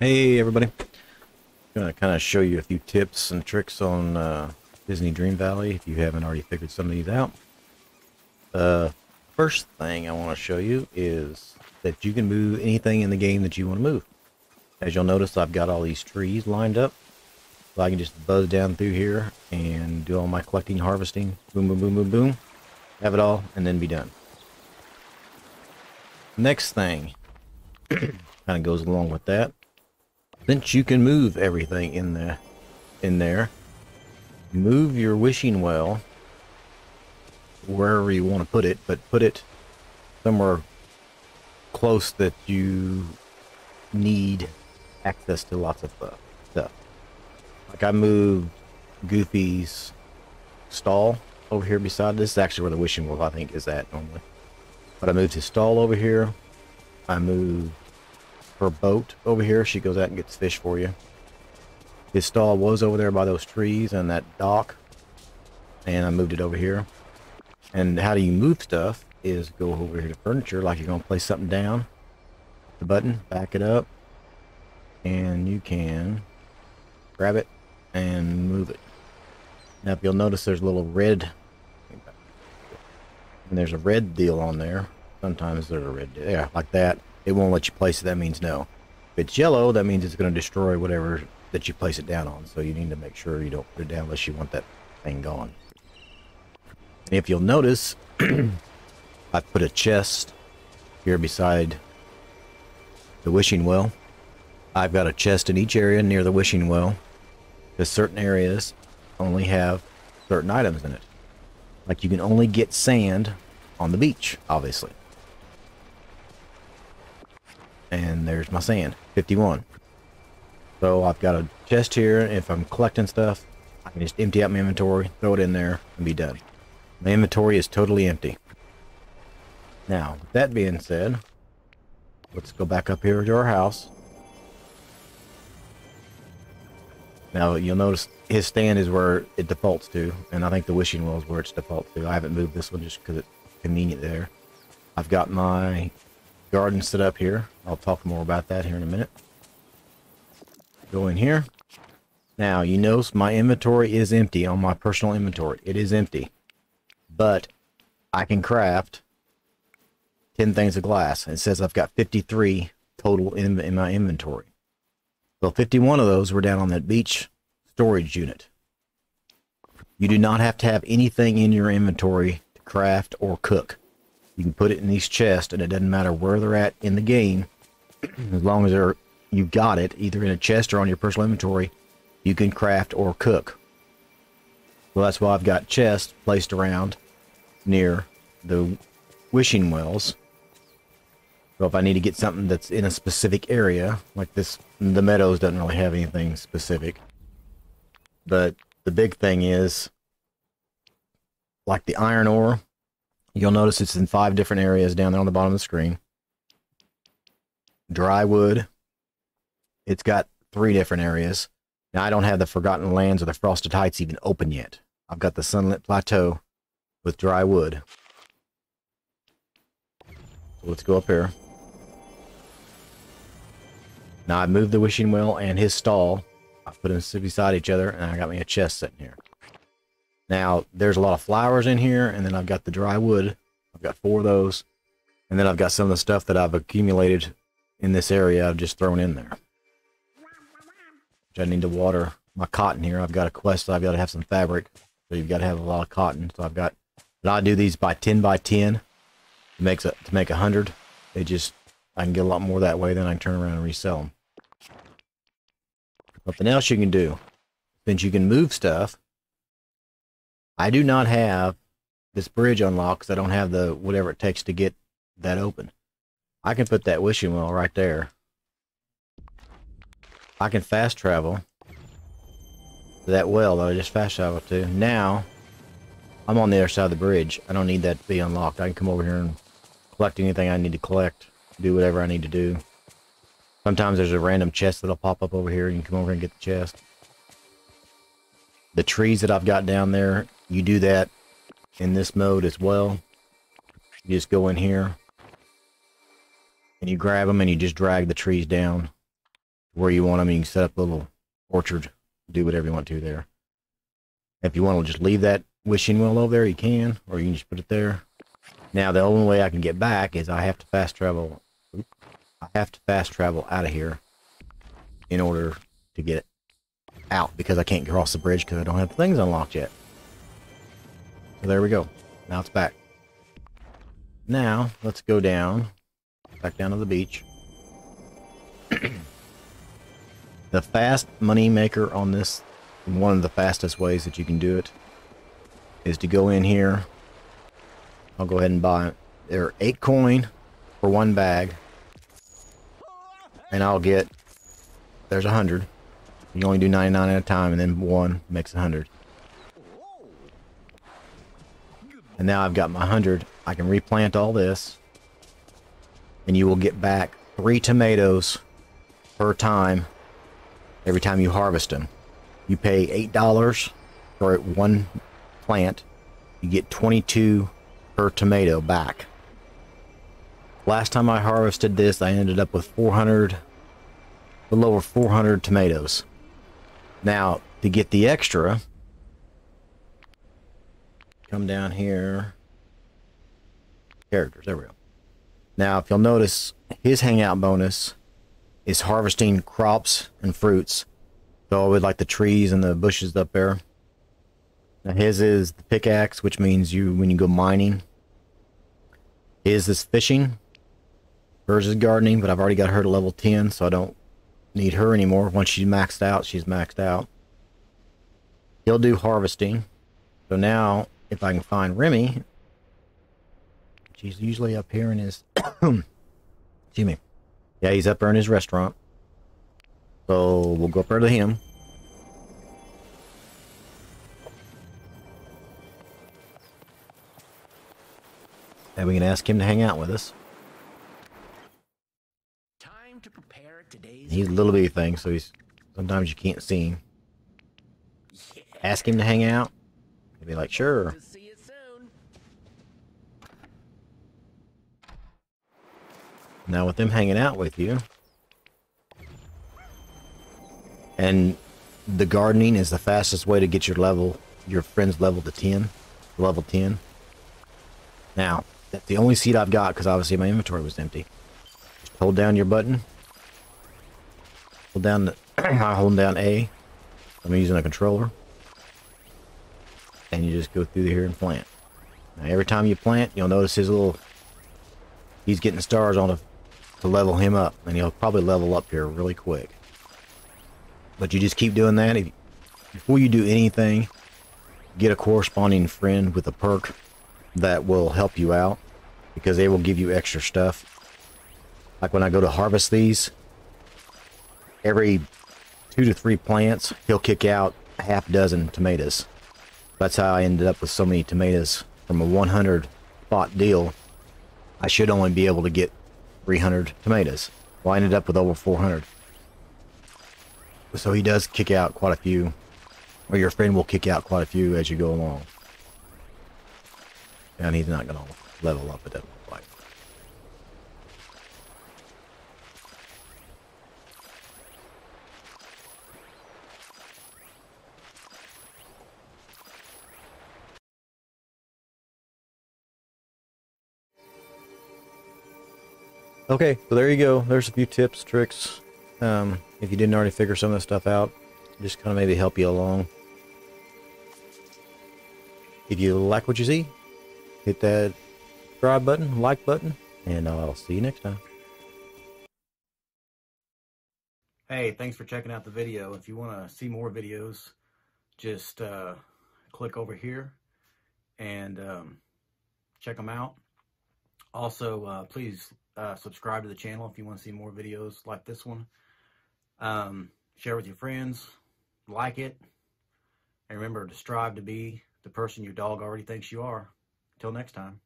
Hey everybody, I'm gonna kind of show you a few tips and tricks on Disney Dreamvalley if you haven't already figured some of these out. First thing I want to show you is that you can move anything in the game that you want to move. As you'll notice, I've got all these trees lined up, so I can just buzz down through here and do all my collecting, harvesting, boom, boom, boom, boom, boom, have it all, and then be done. Next thing kind of goes along with that. Since you can move everything in there, move your wishing well wherever you want to put it, but put it somewhere close that you need access to lots of stuff. Like I moved Goofy's stall over here beside this. Is actually where the wishing well I think is at normally. But I moved his stall over here. I moved her boat over here. She goes out and gets fish for you. His stall was over there by those trees and that dock, and I moved it over here. And how do you move stuff is go over here to furniture, like you're gonna place something down, the button, back it up, and you can grab it and move it. Now if you'll notice there's a little red, and there's a red deal on there. Sometimes there's a red deal, yeah, like that. It won't let you place it. That means no. If it's yellow, that means it's going to destroy whatever that you place it down on. So you need to make sure you don't put it down unless you want that thing gone. And if you'll notice, I put a chest here beside the wishing well. I've got a chest in each area near the wishing well, because certain areas only have certain items in it. Like you can only get sand on the beach, obviously. And there's my sand, 51. So I've got a chest here. If I'm collecting stuff, I can just empty out my inventory, throw it in there, and be done. My inventory is totally empty. Now, with that being said, let's go back up here to our house. Now, you'll notice his stand is where it defaults to, and I think the wishing well is where it's default to. I haven't moved this one just because it's convenient there. I've got my garden set up here. I'll talk more about that here in a minute. Go in here. Now, you notice my inventory is empty on my personal inventory. It is empty. But I can craft 10 things of glass. It says I've got 53 total in my inventory. So 51 of those were down on that beach storage unit. You do not have to have anything in your inventory to craft or cook. You can put it in these chests, and it doesn't matter where they're at in the game. As long as you've got it, either in a chest or on your personal inventory, you can craft or cook. Well, that's why I've got chests placed around near the wishing wells. So if I need to get something that's in a specific area, like this, the meadows doesn't really have anything specific. But the big thing is, like the iron ore, you'll notice it's in 5 different areas down there on the bottom of the screen. Dry wood, it's got 3 different areas. Now, I don't have the Forgotten Lands or the Frosted Heights even open yet. I've got the Sunlit Plateau with dry wood. So let's go up here. Now, I've moved the wishing well and his stall. I've put them beside each other, and I got me a chest sitting here. Now, there's a lot of flowers in here, and then I've got the dry wood. I've got 4 of those. And then I've got some of the stuff that I've accumulated in this area I've just thrown in there. Which I need to water my cotton here. I've got a quest, so I've got to have some fabric. So you've got to have a lot of cotton. So I've got, and I do these by 10 by 10 to make 100. They just, I can get a lot more that way, then I can turn around and resell them. Something else you can do, since you can move stuff, I do not have this bridge unlocked because I don't have the whatever it takes to get that open. I can put that wishing well right there. I can fast travel to that well that I just fast traveled to. Now, I'm on the other side of the bridge. I don't need that to be unlocked. I can come over here and collect anything I need to collect, do whatever I need to do. Sometimes there's a random chest that'll pop up over here. You can come over and get the chest. The trees that I've got down there, you do that in this mode as well. You just go in here and you grab them and you just drag the trees down where you want them. You can set up a little orchard, do whatever you want to there. If you want to just leave that wishing well over there, you can, or you can just put it there. Now, the only way I can get back is I have to fast travel. I have to fast travel out of here in order to get out, because I can't cross the bridge because I don't have the things unlocked yet. So there we go. Now it's back. Now, let's go down. Back down to the beach. The fast money maker on this, one of the fastest ways that you can do it, is to go in here. I'll go ahead and buy it. There are 8 coin for 1 bag. And I'll get, there's 100. You only do 99 at a time, and then 1 makes 100. And now I've got my 100. I can replant all this, and you will get back 3 tomatoes per time every time you harvest them. You pay $8 for 1 plant. You get 22 per tomato back. Last time I harvested this, I ended up with 400, a little over 400 tomatoes. Now, to get the extra, come down here, characters, there we go. Now, if you'll notice, his hangout bonus is harvesting crops and fruits. So with like the trees and the bushes up there. Now his is the pickaxe, which means when you go mining. His is fishing. Hers is gardening, but I've already got her to level 10, so I don't need her anymore. Once she's maxed out, she's maxed out. He'll do harvesting. So now, if I can find Remy, she's usually up here in his... Excuse me. Yeah, he's up there in his restaurant. So we'll go up there to him. And we can ask him to hang out with us. Time to prepare today's... He's a little bitty thing, so sometimes you can't see him. Yeah. Ask him to hang out. He'll be like, sure. See you soon. Now with them hanging out with you, and the gardening is the fastest way to get your friend's level to 10, level 10. Now, that's the only seed I've got because obviously my inventory was empty. Just hold down your button. Hold down I'm holding down A. I'm using a controller. And you just go through here and plant. Now every time you plant, you'll notice he's getting stars on to level him up, and he'll probably level up here really quick. But you just keep doing that. Before you do anything, get a corresponding friend with a perk that will help you out, because they will give you extra stuff. Like when I go to harvest these, every 2 to 3 plants, he'll kick out a half dozen tomatoes. That's how I ended up with so many tomatoes from a 100 spot deal. I should only be able to get 300 tomatoes. Well, I ended up with over 400. So he does kick out quite a few, or your friend will kick out quite a few as you go along. And he's not going to level up, it doesn't look like. Okay, so there you go. There's a few tips, tricks. If you didn't already figure some of this stuff out, just kind of maybe help you along. If you like what you see, hit that subscribe button, like button, and I'll see you next time. Hey, thanks for checking out the video. If you want to see more videos, just click over here and check them out. Also, please subscribe to the channel if you want to see more videos like this one. Share with your friends, like it, and remember to strive to be the person your dog already thinks you are. Until next time.